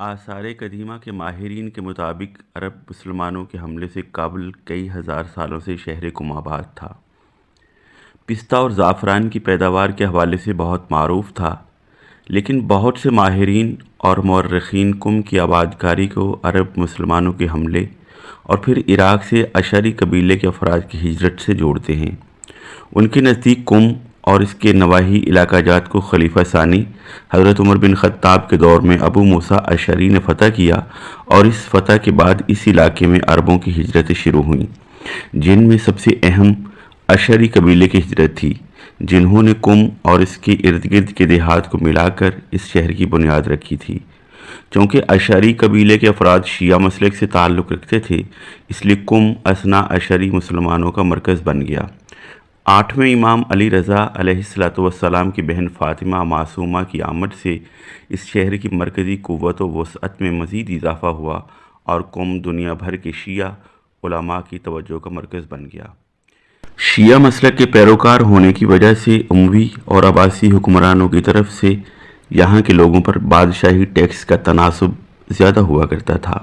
آثار قدیمہ کے ماہرین کے مطابق عرب مسلمانوں کے حملے سے قبل کئی ہزار سالوں سے شہر قم آباد تھا۔ پستہ اور زعفران کی پیداوار کے حوالے سے بہت معروف تھا، لیکن بہت سے ماہرین اور مورخین قم کی آباد کاری کو عرب مسلمانوں کے حملے اور پھر عراق سے اشعری قبیلے کے افراد کی ہجرت سے جوڑتے ہیں۔ ان کے نزدیک قم اور اس کے نواحی علاقہ جات کو خلیفہ ثانی حضرت عمر بن خطاب کے دور میں ابو موسیٰ اشعری نے فتح کیا، اور اس فتح کے بعد اس علاقے میں عربوں کی ہجرتیں شروع ہوئیں، جن میں سب سے اہم اشعری قبیلے کی ہجرت تھی، جنہوں نے قم اور اس کے ارد گرد کے دیہات کو ملا کر اس شہر کی بنیاد رکھی تھی۔ چونکہ اشعری قبیلے کے افراد شیعہ مسلک سے تعلق رکھتے تھے، اس لیے قم اثنا اشعری مسلمانوں کا مرکز بن گیا۔ 8ویں امام علی رضا علیہ السلام کی بہن فاطمہ معصومہ کی آمد سے اس شہر کی مرکزی قوت و وسعت میں مزید اضافہ ہوا، اور قم دنیا بھر کے شیعہ علماء کی توجہ کا مرکز بن گیا۔ شیعہ مسلک کے پیروکار ہونے کی وجہ سے اموی اور عباسی حکمرانوں کی طرف سے یہاں کے لوگوں پر بادشاہی ٹیکس کا تناسب زیادہ ہوا کرتا تھا،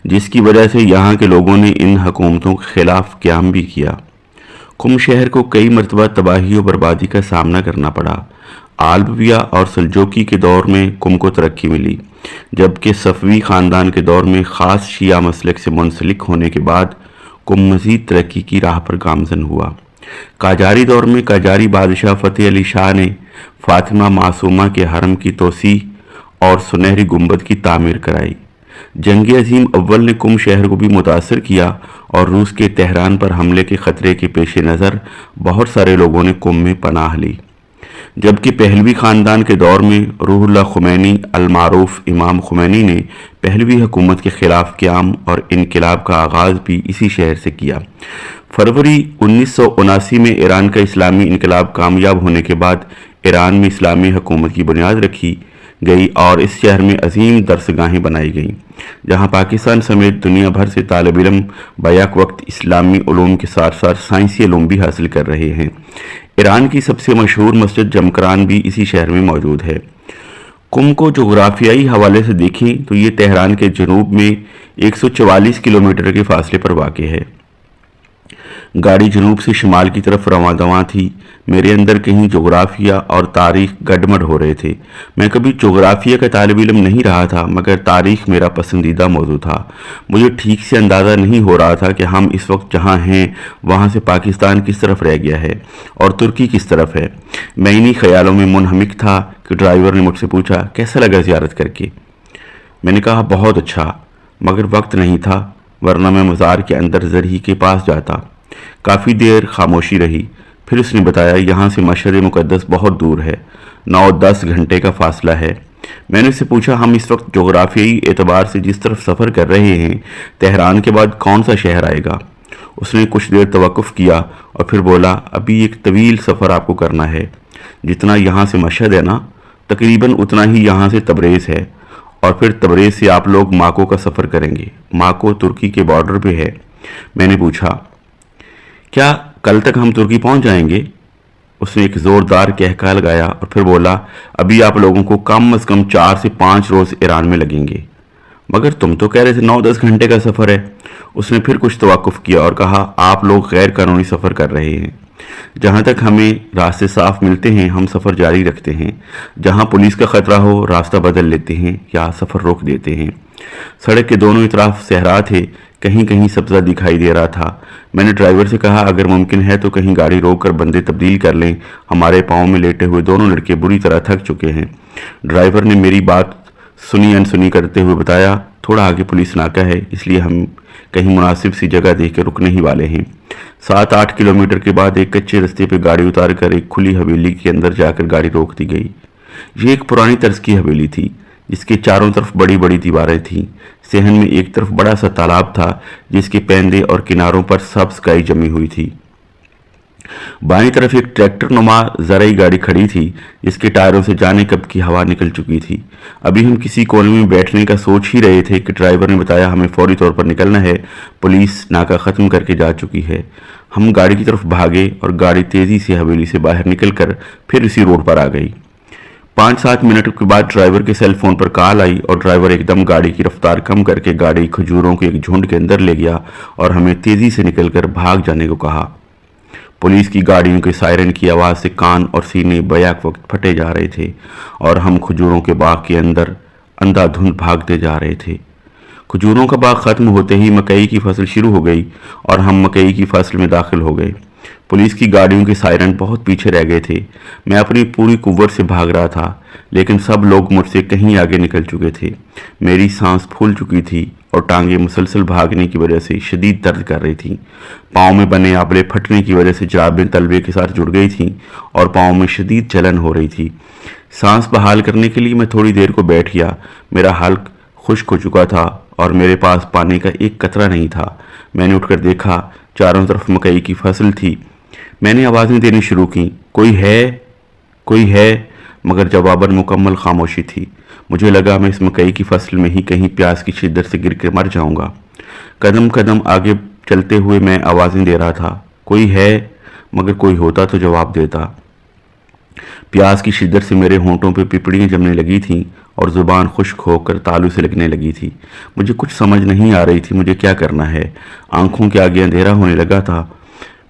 جس کی وجہ سے یہاں کے لوگوں نے ان حکومتوں کے خلاف قیام بھی کیا۔ قم شہر کو کئی مرتبہ تباہی و بربادی کا سامنا کرنا پڑا۔ آلبویہ اور سلجوقی کے دور میں قم کو ترقی ملی، جبکہ صفوی خاندان کے دور میں خاص شیعہ مسلک سے منسلک ہونے کے بعد قم مزید ترقی کی راہ پر گامزن ہوا۔ قاجاری دور میں قاجاری بادشاہ فتح علی شاہ نے فاطمہ معصومہ کے حرم کی توسیع اور سنہری گنبد کی تعمیر کرائی۔ جنگ عظیم اول نے قم شہر کو بھی متاثر کیا، اور روس کے تہران پر حملے کے خطرے کے پیش نظر بہت سارے لوگوں نے قم میں پناہ لی، جبکہ پہلوی خاندان کے دور میں روح اللہ خمینی المعروف امام خمینی نے پہلوی حکومت کے خلاف قیام اور انقلاب کا آغاز بھی اسی شہر سے کیا۔ فروری 1979 میں ایران کا اسلامی انقلاب کامیاب ہونے کے بعد ایران میں اسلامی حکومت کی بنیاد رکھی گئی، اور اس شہر میں عظیم درسگاہیں بنائی گئیں، جہاں پاکستان سمیت دنیا بھر سے طالب علم بیک وقت اسلامی علوم کے ساتھ ساتھ سائنسی علوم بھی حاصل کر رہے ہیں۔ ایران کی سب سے مشہور مسجد جمکران بھی اسی شہر میں موجود ہے۔ قم کو جغرافیائی حوالے سے دیکھیں تو یہ تہران کے جنوب میں 144 کلومیٹر کے فاصلے پر واقع ہے۔ گاڑی جنوب سے شمال کی طرف رواں دواں تھی۔ میرے اندر کہیں جغرافیہ اور تاریخ گڈمڈ ہو رہے تھے۔ میں کبھی جغرافیہ کا طالب علم نہیں رہا تھا، مگر تاریخ میرا پسندیدہ موضوع تھا۔ مجھے ٹھیک سے اندازہ نہیں ہو رہا تھا کہ ہم اس وقت جہاں ہیں وہاں سے پاکستان کس طرف رہ گیا ہے اور ترکی کس طرف ہے۔ میں انہی خیالوں میں منہمک تھا کہ ڈرائیور نے مجھ سے پوچھا، کیسا لگا زیارت کر کے؟ میں نے کہا، بہت اچھا، مگر وقت نہیں تھا، ورنہ میں مزار کے اندر زرہی کے پاس جاتا۔ کافی دیر خاموشی رہی، پھر اس نے بتایا، یہاں سے مشہد مقدس بہت دور ہے، 9-10 گھنٹے کا فاصلہ ہے۔ میں نے اس سے پوچھا، ہم اس وقت جغرافیائی اعتبار سے جس طرف سفر کر رہے ہیں، تہران کے بعد کون سا شہر آئے گا؟ اس نے کچھ دیر توقف کیا اور پھر بولا، ابھی ایک طویل سفر آپ کو کرنا ہے۔ جتنا یہاں سے مشہد ہے نا، تقریباً اتنا ہی یہاں سے تبریز ہے، اور پھر تبریز سے آپ لوگ ماکو کا سفر کریں گے۔ ماکو ترکی کے بارڈر پہ ہے۔ میں نے پوچھا، کیا کل تک ہم ترکی پہنچ جائیں گے؟ اس نے ایک زوردار کہکا لگایا اور پھر بولا، ابھی آپ لوگوں کو کم از کم 4 سے 5 روز ایران میں لگیں گے۔ مگر تم تو کہہ رہے تھے 9-10 گھنٹے کا سفر ہے۔ اس نے پھر کچھ توقف کیا اور کہا، آپ لوگ غیر قانونی سفر کر رہے ہیں۔ جہاں تک ہمیں راستے صاف ملتے ہیں ہم سفر جاری رکھتے ہیں، جہاں پولیس کا خطرہ ہو راستہ بدل لیتے ہیں یا سفر روک دیتے ہیں۔ سڑک کے دونوں اطراف صحرا تھے، کہیں کہیں سبزہ دکھائی دے رہا تھا۔ میں نے ڈرائیور سے کہا، اگر ممکن ہے تو کہیں گاڑی روک کر بندے تبدیل کر لیں، ہمارے پاؤں میں لیٹے ہوئے دونوں لڑکے بری طرح تھک چکے ہیں۔ ڈرائیور نے میری بات سنی انسنی کرتے ہوئے بتایا، تھوڑا آگے پولیس ناکہ ہے، اس لیے ہم کہیں مناسب سی جگہ دیکھ کے رکنے ہی والے ہیں۔ 7-8 کلومیٹر کے بعد ایک کچے رستے پہ گاڑی اتار کر ایک کھلی حویلی کے اندر جا کر گاڑی روک دی گئی۔ یہ ایک پرانی طرز کی حویلی تھی، جس کے چاروں طرف بڑی بڑی دیواریں تھیں۔ صحن میں ایک طرف بڑا سا تالاب تھا، جس کے پیندے اور کناروں پر سبز کائی جمی ہوئی تھی۔ بائیں طرف ایک ٹریکٹر نما زرعی گاڑی کھڑی تھی، جس کے ٹائروں سے جانے کب کی ہوا نکل چکی تھی۔ ابھی ہم کسی کونے میں بیٹھنے کا سوچ ہی رہے تھے کہ ڈرائیور نے بتایا، ہمیں فوری طور پر نکلنا ہے، پولیس ناکہ ختم کر کے جا چکی ہے۔ ہم گاڑی کی طرف بھاگے اور گاڑی تیزی سے حویلی سے باہر نکل کر پھر اسی روڈ پر آ گئی۔ 5-7 منٹ کے بعد ڈرائیور کے سیل فون پر کال آئی اور ڈرائیور ایک دم گاڑی کی رفتار کم کر کے گاڑی کھجوروں کے ایک جھنڈ کے اندر لے گیا اور ہمیں تیزی سے نکل کر بھاگ جانے کو کہا۔ پولیس کی گاڑیوں کے سائرن کی آواز سے کان اور سینے بیک وقت پھٹے جا رہے تھے اور ہم کھجوروں کے باغ کے اندر اندھا دھند بھاگتے جا رہے تھے۔ کھجوروں کا باغ ختم ہوتے ہی مکئی کی فصل شروع ہو گئی اور ہم مکئی کی فصل میں داخل ہو گئے۔ پولیس کی گاڑیوں کے سائرن بہت پیچھے رہ گئے تھے۔ میں اپنی پوری قوت سے بھاگ رہا تھا لیکن سب لوگ مجھ سے کہیں آگے نکل چکے تھے۔ میری سانس پھول چکی تھی اور ٹانگیں مسلسل بھاگنے کی وجہ سے شدید درد کر رہی تھیں۔ پاؤں میں بنے آبلے پھٹنے کی وجہ سے جرابیں تلوے کے ساتھ جڑ گئی تھیں اور پاؤں میں شدید جلن ہو رہی تھی۔ سانس بحال کرنے کے لیے میں تھوڑی دیر کو بیٹھ گیا۔ میرا حلق خشک ہو چکا تھا اور میرے پاس پانی کا ایک قطرہ نہیں تھا۔ میں نے اٹھ کر دیکھا، چاروں طرف مکئی کی فصل تھی۔ میں نے آوازیں دینی شروع کی، کوئی ہے، کوئی ہے، مگر جواباً مکمل خاموشی تھی۔ مجھے لگا میں اس مکئی کی فصل میں ہی کہیں پیاس کی شدت سے گر کے مر جاؤں گا۔ قدم قدم آگے چلتے ہوئے میں آوازیں دے رہا تھا، کوئی ہے، مگر کوئی ہوتا تو جواب دیتا۔ پیاس کی شدت سے میرے ہونٹوں پہ پپڑیاں جمنے لگی تھیں اور زبان خشک ہو کر تالو سے لگنے لگی تھی۔ مجھے کچھ سمجھ نہیں آ رہی تھی مجھے کیا کرنا ہے۔ آنکھوں کے آگے اندھیرا ہونے لگا تھا۔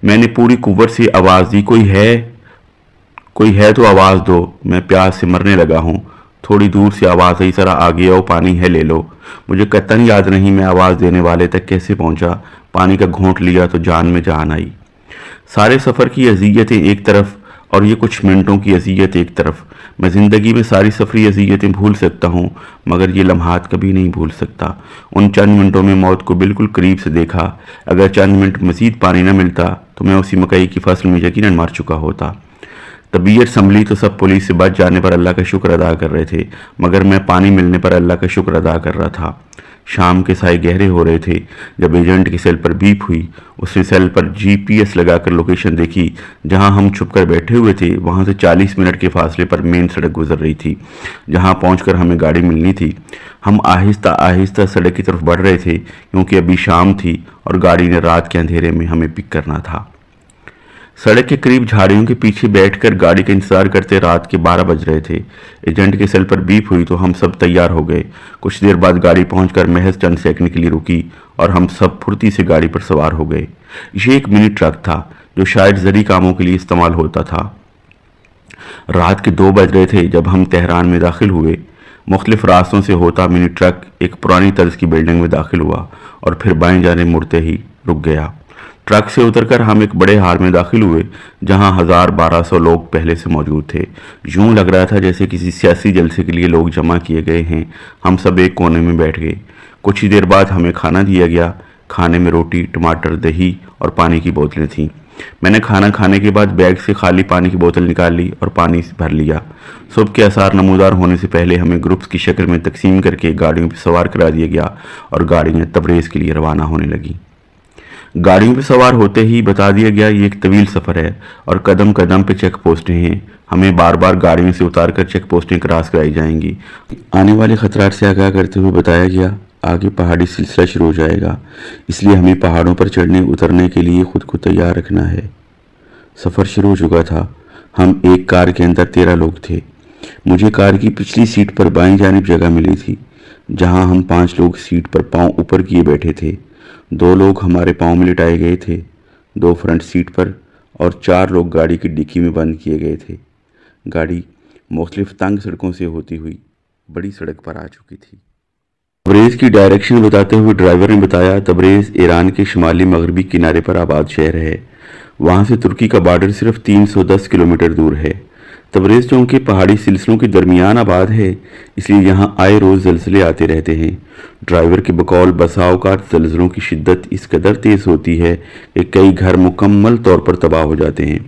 میں نے پوری قوت سے آواز دی، کوئی ہے، کوئی ہے تو آواز دو، میں پیاس سے مرنے لگا ہوں۔ تھوڑی دور سے آواز آئی، ذرا آگے آؤ، پانی ہے لے لو۔ مجھے قطعاً یاد نہیں میں آواز دینے والے تک کیسے پہنچا۔ پانی کا گھونٹ لیا تو جان میں جان آئی۔ سارے سفر کی اذیتیں ایک طرف اور یہ کچھ منٹوں کی اذیت ایک طرف۔ میں زندگی میں ساری سفری اذیتیں بھول سکتا ہوں مگر یہ لمحات کبھی نہیں بھول سکتا۔ ان چند منٹوں میں موت کو بالکل قریب سے دیکھا۔ اگر چند منٹ مزید پانی نہ ملتا تو میں اسی مکئی کی فصل میں یقیناً مر چکا ہوتا۔ طبیعت سنبھلی تو سب پولیس سے بچ جانے پر اللہ کا شکر ادا کر رہے تھے مگر میں پانی ملنے پر اللہ کا شکر ادا کر رہا تھا۔ شام کے سائے گہرے ہو رہے تھے جب ایجنٹ کی سیل پر بیپ ہوئی۔ اس نے سیل پر جی پی ایس لگا کر لوکیشن دیکھی۔ جہاں ہم چھپ کر بیٹھے ہوئے تھے وہاں سے 40 منٹ کے فاصلے پر مین سڑک گزر رہی تھی جہاں پہنچ کر ہمیں گاڑی ملنی تھی۔ ہم آہستہ آہستہ سڑک کی طرف بڑھ رہے تھے کیونکہ ابھی شام تھی اور گاڑی نے رات کے اندھیرے میں ہمیں پک کرنا تھا۔ سڑک کے قریب جھاڑیوں کے پیچھے بیٹھ کر گاڑی کا انتظار کرتے رات کے 12 بج رہے تھے۔ ایجنٹ کے سیل پر بیپ ہوئی تو ہم سب تیار ہو گئے۔ کچھ دیر بعد گاڑی پہنچ کر محض چند سیکنڈ کے لیے رکی اور ہم سب پھرتی سے گاڑی پر سوار ہو گئے۔ یہ ایک منی ٹرک تھا جو شاید زرعی کاموں کے لیے استعمال ہوتا تھا۔ رات کے 2 بج رہے تھے جب ہم تہران میں داخل ہوئے۔ مختلف راستوں سے ہوتا منی ٹرک ایک پرانی طرز کی بلڈنگ میں داخل ہوا اور پھر بائیں جانب مڑتے ہی رک گیا۔ ٹرک سے اتر کر ہم ایک بڑے ہال میں داخل ہوئے جہاں 1200 لوگ پہلے سے موجود تھے۔ یوں لگ رہا تھا جیسے کسی سیاسی جلسے کے لیے لوگ جمع کیے گئے ہیں۔ ہم سب ایک کونے میں بیٹھ گئے۔ کچھ ہی دیر بعد ہمیں کھانا دیا گیا۔ کھانے میں روٹی، ٹماٹر، دہی اور پانی کی بوتلیں تھیں۔ میں نے کھانا کھانے کے بعد بیگ سے خالی پانی کی بوتل نکال لی اور پانی بھر لیا۔ صبح کے آثار نمودار ہونے سے پہلے ہمیں گروپس کی شکل میں تقسیم کر کے گاڑیوں پہ سوار کرا دیا گیا اور گاڑیاں تبریز کے لیے روانہ ہونے لگیں۔ گاڑیوں پہ سوار ہوتے ہی بتا دیا گیا یہ ایک طویل سفر ہے اور قدم قدم پہ چیک پوسٹیں ہیں۔ ہمیں بار بار گاڑیوں سے اتار کر چیک پوسٹیں کراس کرائی جائیں گی۔ آنے والے خطرات سے آگاہ کرتے ہوئے بتایا گیا آگے پہاڑی سلسلہ شروع ہو جائے گا، اس لیے ہمیں پہاڑوں پر چڑھنے اترنے کے لیے خود کو تیار رکھنا ہے۔ سفر شروع ہو چکا تھا۔ ہم ایک کار کے اندر 13 لوگ تھے۔ مجھے کار کی پچھلی سیٹ پر بائیں جانب جگہ ملی تھی جہاں ہم 5 لوگ سیٹ پر پاؤں اوپر کیے بیٹھے تھے۔ 2 لوگ ہمارے پاؤں میں لٹائے گئے تھے، 2 فرنٹ سیٹ پر اور 4 لوگ گاڑی کی ڈکی میں بند کیے گئے تھے۔ گاڑی مختلف تنگ سڑکوں سے ہوتی ہوئی بڑی سڑک پر آ چکی تھی۔ تبریز کی ڈائریکشن بتاتے ہوئے ڈرائیور نے بتایا تبریز ایران کے شمالی مغربی کنارے پر آباد شہر ہے۔ وہاں سے ترکی کا بارڈر صرف 310 کلومیٹر دور ہے۔ تبریز چونکہ پہاڑی سلسلوں کے درمیان آباد ہے اس لیے یہاں آئے روز زلزلے آتے رہتے ہیں۔ ڈرائیور کے بقول بسا اوقات زلزلوں کی شدت اس قدر تیز ہوتی ہے کہ کئی گھر مکمل طور پر تباہ ہو جاتے ہیں۔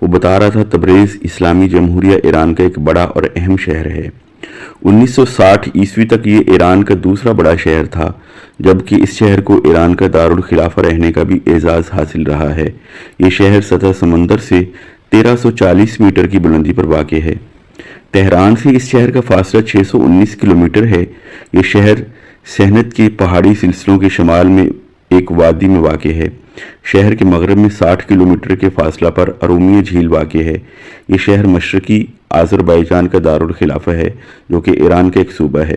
وہ بتا رہا تھا تبریز اسلامی جمہوریہ ایران کا ایک بڑا اور اہم شہر ہے۔ 1960 عیسوی تک یہ ایران کا دوسرا بڑا شہر تھا جبکہ اس شہر کو ایران کا دارالخلافہ رہنے کا بھی اعزاز حاصل رہا ہے۔ یہ شہر سطح سمندر سے 1340 میٹر کی بلندی پر واقع ہے۔ تہران سے اس شہر کا فاصلہ 619 کلومیٹر ہے۔ یہ شہر سہنت کے پہاڑی سلسلوں کے شمال میں ایک وادی میں واقع ہے۔ شہر کے مغرب میں 60 کلومیٹر کے فاصلہ پر ارومیہ جھیل واقع ہے۔ یہ شہر مشرقی آذربائیجان کا دارالخلافہ ہے جو کہ ایران کا ایک صوبہ ہے۔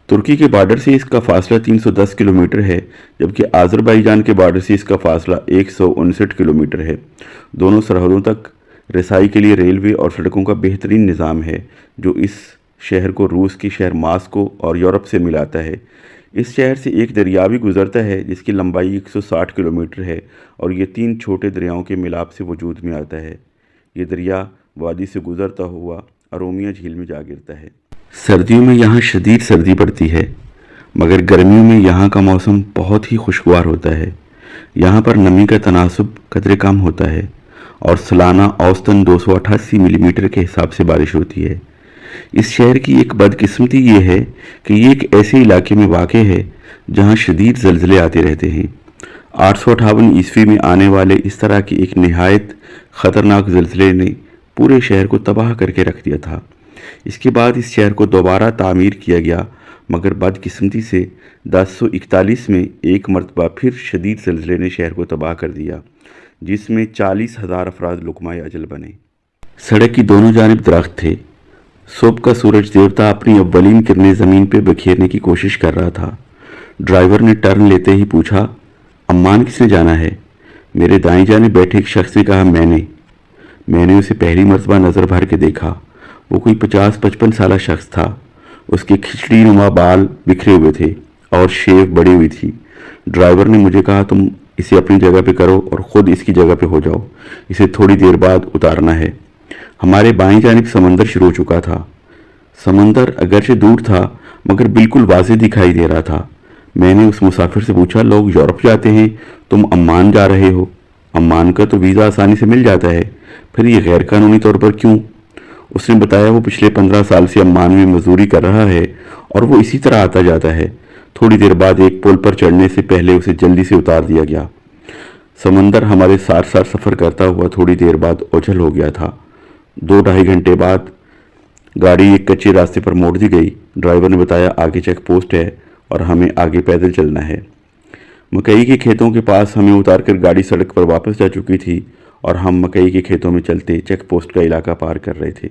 ترکی کے بارڈر سے اس کا فاصلہ 310 کلومیٹر ہے جبکہ آذربائیجان کے بارڈر سے اس کا فاصلہ 159 کلومیٹر ہے۔ دونوں سرحدوں تک رسائی کے لیے ریلوے اور سڑکوں کا بہترین نظام ہے جو اس شہر کو روس کے شہر ماسکو اور یورپ سے ملاتا ہے۔ اس شہر سے ایک دریا بھی گزرتا ہے جس کی لمبائی 160 کلومیٹر ہے اور یہ 3 چھوٹے دریاؤں کے ملاپ سے وجود میں آتا ہے۔ یہ دریا وادی سے گزرتا ہوا ارومیہ جھیل میں جا گرتا ہے۔ سردیوں میں یہاں شدید سردی پڑتی ہے مگر گرمیوں میں یہاں کا موسم بہت ہی خوشگوار ہوتا ہے۔ یہاں پر نمی کا تناسب قدرے کم ہوتا ہے اور سالانہ اوسطاً 288 ملی میٹر کے حساب سے بارش ہوتی ہے۔ اس شہر کی ایک بدقسمتی یہ ہے کہ یہ ایک ایسے علاقے میں واقع ہے جہاں شدید زلزلے آتے رہتے ہیں۔ 858 عیسوی میں آنے والے اس طرح کے ایک نہایت خطرناک زلزلے نے پورے شہر کو تباہ کر کے رکھ دیا تھا۔ اس کے بعد اس شہر کو دوبارہ تعمیر کیا گیا مگر بدقسمتی سے 1041 میں ایک مرتبہ پھر شدید زلزلے نے شہر کو تباہ کر دیا جس میں 40,000 افراد لقمۂ اجل بنے۔ سڑک کی دونوں جانب درخت تھے۔ صبح کا سورج دیوتا اپنی اولین کرنیں زمین پہ بکھیرنے کی کوشش کر رہا تھا۔ ڈرائیور نے ٹرن لیتے ہی پوچھا، عمان کس نے جانا ہے؟ میرے دائیں جانب بیٹھے ایک شخص نے کہا، میں نے اسے پہلی مرتبہ نظر بھر کے دیکھا۔ وہ کوئی 50-55 سالہ شخص تھا۔ اس کے کھچڑی نما بال بکھرے ہوئے تھے اور شیو بڑی ہوئی تھی۔ ڈرائیور نے مجھے کہا، تم اسے اپنی جگہ پہ کرو اور خود اس کی جگہ پہ ہو جاؤ، اسے تھوڑی دیر بعد اتارنا ہے۔ ہمارے بائیں جانب سمندر شروع ہو چکا تھا۔ سمندر اگرچہ دور تھا مگر بالکل واضح دکھائی دے رہا تھا۔ میں نے اس مسافر سے پوچھا، لوگ یورپ جاتے ہیں، تم عمان جا رہے ہو؟ عمان کا تو ویزا آسانی سے مل جاتا ہے، پھر یہ غیر قانونی طور پر کیوں؟ اس نے بتایا وہ پچھلے 15 سال سے عمان میں مزدوری کر رہا ہے اور وہ اسی طرح آتا جاتا ہے۔ تھوڑی دیر بعد ایک پل پر چڑھنے سے پہلے اسے جلدی سے اتار دیا گیا۔ سمندر ہمارے ساتھ سفر کرتا ہوا تھوڑی دیر بعد اوجھل ہو گیا تھا۔ 2-2.5 گھنٹے بعد گاڑی ایک کچے راستے پر موڑ دی گئی۔ ڈرائیور نے بتایا، آگے چیک پوسٹ ہے اور ہمیں آگے پیدل چلنا ہے۔ مکئی کے کھیتوں کے پاس ہمیں اتار کر گاڑی سڑک پر واپس جا چکی تھی اور ہم مکئی کے کھیتوں میں چلتے چیک پوسٹ کا علاقہ پار کر رہے تھے۔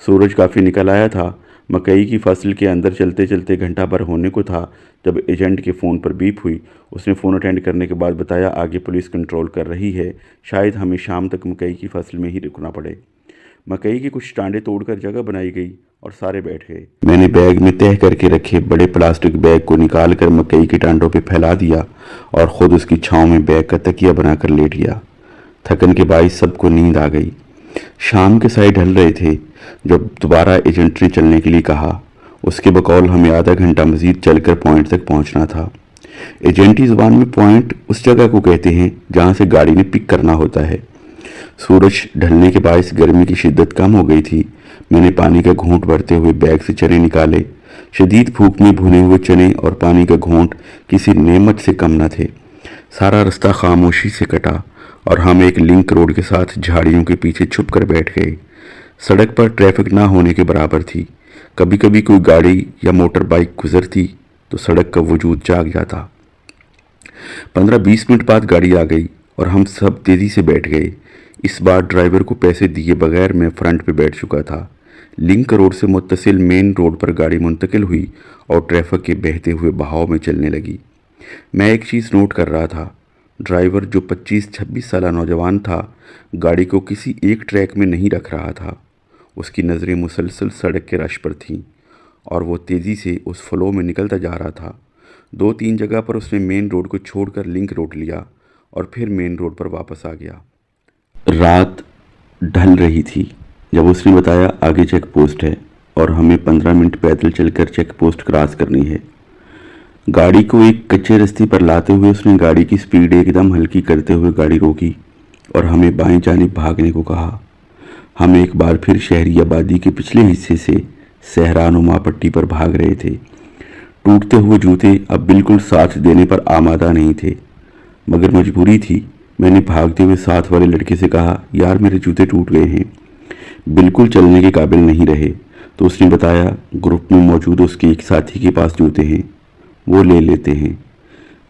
سورج کافی نکل آیا تھا۔ مکئی کی فصل کے اندر چلتے چلتے گھنٹہ بھر ہونے کو تھا جب ایجنٹ کے فون پر بیپ ہوئی۔ اس نے فون اٹینڈ کرنے کے بعد بتایا، آگے پولیس کنٹرول کر رہی ہے، شاید ہمیں شام تک مکئی کی فصل میں ہی رکنا پڑے۔ مکئی کے کچھ ٹانڈے توڑ کر جگہ بنائی گئی اور سارے بیٹھ گئے۔ میں نے بیگ میں تہہ کر کے رکھے بڑے پلاسٹک بیگ کو نکال کر مکئی کے ٹانڈوں پہ پھیلا دیا اور خود اس کی چھاؤں میں بیگ کا تکیہ بنا کر لیٹ گیا۔ تھکن کے باعث سب کو نیند آ گئی۔ شام کے سائے ڈھل رہے تھے جب دوبارہ ایجنٹ نے چلنے کے لیے کہا۔ اس کے بقول ہمیں آدھا گھنٹہ مزید چل کر پوائنٹ تک پہنچنا تھا۔ ایجنٹی زبان میں پوائنٹ اس جگہ کو کہتے ہیں جہاں سے گاڑی نے پک کرنا ہوتا ہے۔ سورج ڈھلنے کے باعث گرمی کی شدت کم ہو گئی تھی۔ میں نے پانی کا گھونٹ بھرتے ہوئے بیگ سے چنے نکالے۔ شدید بھوک میں بھنے ہوئے چنے اور پانی کا گھونٹ کسی نعمت سے کم نہ تھے۔ سارا رستہ خاموشی سے کٹا اور ہم ایک لنک روڈ کے ساتھ جھاڑیوں کے پیچھے چھپ کر بیٹھ گئے۔ سڑک پر ٹریفک نہ ہونے کے برابر تھی۔ کبھی کبھی کوئی گاڑی یا موٹر بائک گزرتی تو سڑک کا وجود جاگ جاتا۔ 15-20 منٹ بعد گاڑی آ گئی اور ہم سب تیزی سے بیٹھ گئے۔ اس بار ڈرائیور کو پیسے دیے بغیر میں فرنٹ پہ بیٹھ چکا تھا۔ لنک روڈ سے متصل مین روڈ پر گاڑی منتقل ہوئی اور ٹریفک کے بہتے ہوئے بہاؤ میں چلنے لگی۔ میں ایک چیز نوٹ کر رہا تھا، ڈرائیور جو 25-26 سالہ نوجوان تھا گاڑی کو کسی ایک ٹریک میں نہیں رکھ رہا تھا۔ اس کی نظریں مسلسل سڑک کے رش پر تھیں اور وہ تیزی سے اس فلو میں نکلتا جا رہا تھا۔ 2-3 جگہ پر اس نے مین روڈ کو چھوڑ کر لنک روڈ لیا اور پھر مین روڈ پر واپس آ گیا۔ رات ڈھل رہی تھی جب اس نے بتایا، آگے چیک پوسٹ ہے اور ہمیں 15 منٹ پیدل چل کر چیک پوسٹ کراس کرنی ہے۔ گاڑی کو ایک کچے رستے پر لاتے ہوئے اس نے گاڑی کی سپیڈ ایک دم ہلکی کرتے ہوئے گاڑی روکی اور ہمیں بائیں جانب بھاگنے کو کہا۔ ہم ایک بار پھر شہری آبادی کے پچھلے حصے سے صحرا نما پٹی پر بھاگ رہے تھے۔ ٹوٹتے ہوئے جوتے اب بالکل ساتھ دینے پر آمادہ نہیں تھے مگر مجبوری تھی۔ میں نے بھاگتے ہوئے ساتھ والے لڑکے سے کہا، یار میرے جوتے ٹوٹ گئے ہیں، بالکل چلنے کے قابل نہیں رہے۔ تو اس نے بتایا، گروپ میں موجود اس کے ایک ساتھی کے پاس جوتے ہیں، وہ لے لیتے ہیں۔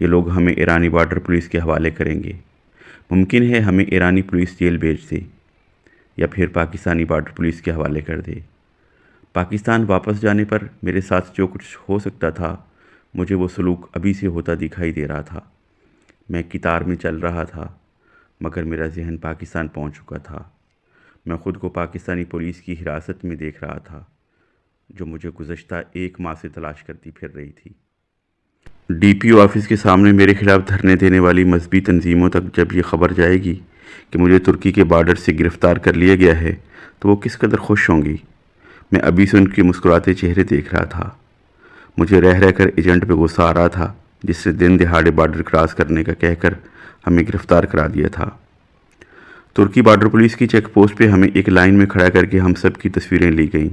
یہ لوگ ہمیں ایرانی بارڈر پولیس کے حوالے کریں گے۔ ممکن ہے ہمیں ایرانی پولیس جیل بھیج دے یا پھر پاکستانی بارڈر پولیس کے حوالے کر دے۔ پاکستان واپس جانے پر میرے ساتھ جو کچھ ہو سکتا تھا، مجھے وہ سلوک ابھی سے ہوتا دکھائی دے رہا تھا۔ میں قطار میں چل رہا تھا، مگر میرا ذہن پاکستان پہنچ چکا تھا۔ میں خود کو پاکستانی پولیس کی حراست میں دیکھ رہا تھا، جو مجھے گزشتہ 1 ماہ سے تلاش کرتی پھر رہی تھی۔ ڈی پی او آفس کے سامنے میرے خلاف دھرنے دینے والی مذہبی تنظیموں تک جب یہ خبر جائے گی کہ مجھے ترکی کے بارڈر سے گرفتار کر لیا گیا ہے تو وہ کس قدر خوش ہوں گی۔ میں ابھی سے ان کے مسکراتے چہرے دیکھ رہا تھا۔ مجھے رہ رہ کر ایجنٹ پہ غصہ آ رہا تھا، جس نے دن دہاڑے بارڈر کراس کرنے کا کہہ کر ہمیں گرفتار کرا دیا تھا۔ ترکی بارڈر پولیس کی چیک پوسٹ پہ ہمیں ایک لائن میں کھڑا کر کے ہم سب کی تصویریں لی گئیں۔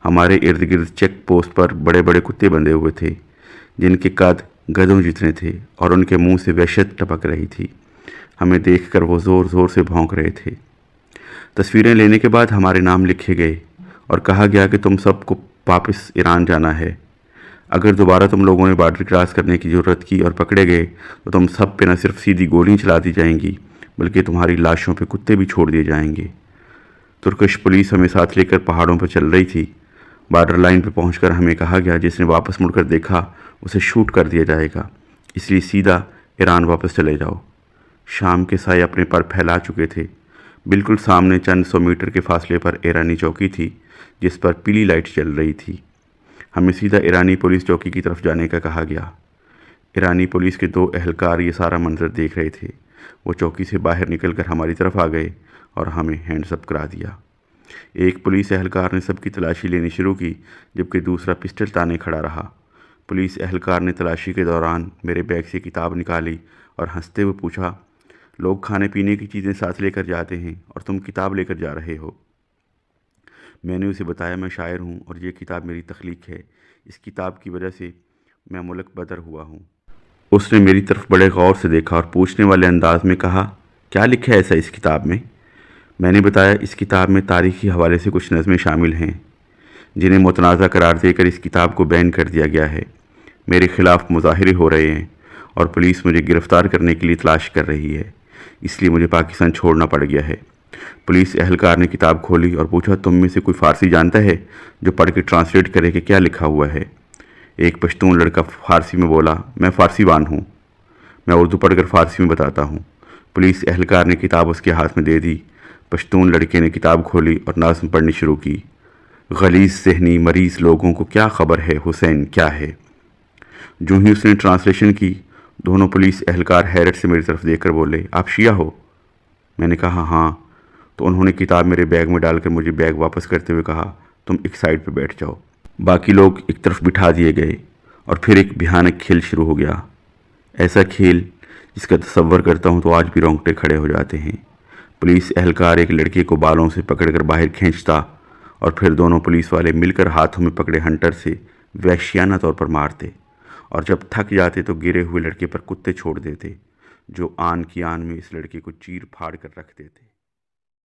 ہمارے ارد گرد چیک پوسٹ پر بڑے بڑے کتے بندھے ہوئے تھے، جن کے قد گدھوں جتنے تھے اور ان کے منہ سے وحشت ٹپک رہی تھی۔ ہمیں دیکھ کر وہ زور زور سے بھونک رہے تھے۔ تصویریں لینے کے بعد ہمارے نام لکھے گئے اور کہا گیا کہ تم سب کو واپس ایران جانا ہے۔ اگر دوبارہ تم لوگوں نے بارڈر کراس کرنے کی ضرورت کی اور پکڑے گئے تو تم سب پہ نہ صرف سیدھی گولیاں چلا دی جائیں گی، بلکہ تمہاری لاشوں پہ کتے بھی چھوڑ دیے جائیں گے۔ ترکش پولیس ہمیں ساتھ لے کر پہاڑوں پر چل رہی تھی۔ بارڈر لائن پہ پہنچ کر ہمیں کہا گیا جس نے واپس مڑ کر دیکھا اسے شوٹ کر دیا جائے گا، اس لیے سیدھا ایران واپس چلے جاؤ۔ شام کے سائے اپنے پر پھیلا چکے تھے۔ بالکل سامنے چند 100 میٹر کے فاصلے پر ایرانی چوکی تھی، جس پر پیلی لائٹ جل رہی تھی۔ ہمیں سیدھا ایرانی پولیس چوکی کی طرف جانے کا کہا گیا۔ ایرانی پولیس کے 2 اہلکار یہ سارا منظر دیکھ رہے تھے۔ وہ چوکی سے باہر نکل کر ہماری طرف آ گئے اور ہمیں ہینڈز اپ کرا دیا۔ ایک پولیس اہلکار نے سب کی تلاشی لینی شروع کی، جبکہ دوسرا پسٹل تانے کھڑا رہا۔ پولیس اہلکار نے تلاشی کے دوران میرے بیگ سے کتاب نکالی اور ہنستے ہوئے پوچھا، لوگ کھانے پینے کی چیزیں ساتھ لے کر جاتے ہیں اور تم کتاب لے کر جا رہے ہو؟ میں نے اسے بتایا میں شاعر ہوں اور یہ کتاب میری تخلیق ہے۔ اس کتاب کی وجہ سے میں ملک بدر ہوا ہوں۔ اس نے میری طرف بڑے غور سے دیکھا اور پوچھنے والے انداز میں کہا، کیا لکھا ہے ایسا اس کتاب میں؟ میں نے بتایا اس کتاب میں تاریخی حوالے سے کچھ نظمیں شامل ہیں، جنہیں متنازع قرار دے کر اس کتاب کو بین کر دیا گیا ہے۔ میرے خلاف مظاہرے ہو رہے ہیں اور پولیس مجھے گرفتار کرنے کے لیے تلاش کر رہی ہے، اس لیے مجھے پاکستان چھوڑنا پڑ گیا ہے۔ پولیس اہلکار نے کتاب کھولی اور پوچھا، تم میں سے کوئی فارسی جانتا ہے جو پڑھ کے ٹرانسلیٹ کرے کہ کیا لکھا ہوا ہے؟ ایک پشتون لڑکا فارسی میں بولا، میں فارسی وان ہوں، میں اردو پڑھ کر فارسی میں بتاتا ہوں۔ پولیس اہلکار نے کتاب اس کے ہاتھ میں دے دی۔ پشتون لڑکے نے کتاب کھولی اور نظم پڑھنی شروع کی، غلیظ ذہنی مریض لوگوں کو کیا خبر ہے حسین کیا ہے۔ جو ہی اس نے ٹرانسلیشن کی، دونوں پولیس اہلکار حیرت سے میری طرف دیکھ کر بولے، آپ شیعہ ہو؟ میں نے کہا ہاں۔ تو انہوں نے کتاب میرے بیگ میں ڈال کر مجھے بیگ واپس کرتے ہوئے کہا، تم ایک سائڈ پہ بیٹھ جاؤ۔ باقی لوگ ایک طرف بٹھا دیے گئے اور پھر ایک بھیانک کھیل شروع ہو گیا۔ ایسا کھیل جس کا تصور کرتا ہوں تو آج بھی رونگٹے کھڑے ہو جاتے ہیں۔ پولیس اہلکار ایک لڑکے کو بالوں سے پکڑ کر باہر کھینچتا اور پھر دونوں پولیس والے مل کر ہاتھوں میں پکڑے ہنٹر سے وحشیانہ طور پر مارتے، اور جب تھک جاتے تو گرے ہوئے لڑکے پر کتے چھوڑ دیتے، جو آن کی آن میں اس لڑکے کو چیر پھاڑ کر رکھ دیتے۔